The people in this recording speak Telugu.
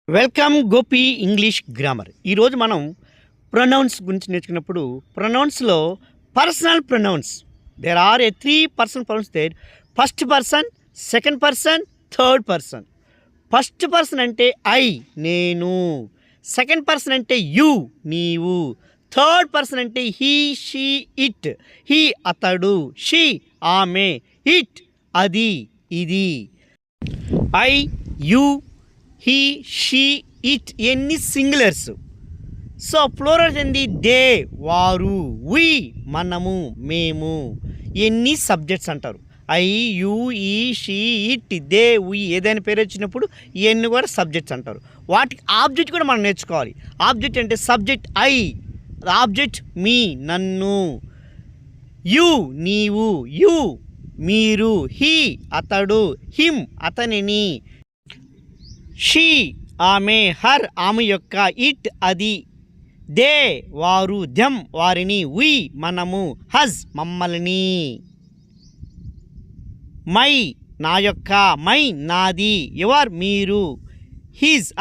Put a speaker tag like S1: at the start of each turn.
S1: Welcome Gopi English grammar. ఈరోజు మనం ప్రొనౌన్స్ గురించి నేర్చుకున్నప్పుడు ప్రొనౌన్స్లో personal pronouns there are a 3 personal pronouns there. First person, second person, third person. First person అంటే ఐ నేను, సెకండ్ పర్సన్ అంటే యు నీవు, థర్డ్ పర్సన్ అంటే హీ షీ ఇట్. హీ అతడు, షీ ఆమె, ఇట్ అది ఇది. I you he she it ఎన్ని సింగులర్స్. సో ఫ్లోరల్స్ ఏంది దే వారు, వి మనము మేము. ఎన్ని సబ్జెక్ట్స్ అంటారు. I you he she it they we ఏదైనా పేరు వచ్చినప్పుడు ఇవన్నీ కూడా సబ్జెక్ట్స్ అంటారు. వాటికి ఆబ్జెక్ట్ కూడా మనం నేర్చుకోవాలి. ఆబ్జెక్ట్ అంటే సబ్జెక్ట్ ఐ, ఆబ్జెక్ట్ మీ నన్ను, యు నీవు, యు మీరు, హీ అతడు, హిమ్ అతనిని, షీ ఆమె, హర్ ఆమె యొక్క, ఇట్ అది, దే వారు, దెమ్ వారిని, వి మనము, హజ్ మమ్మల్ని, మై నా యొక్క, మై నాది, యువర్ మీరు, హిజ్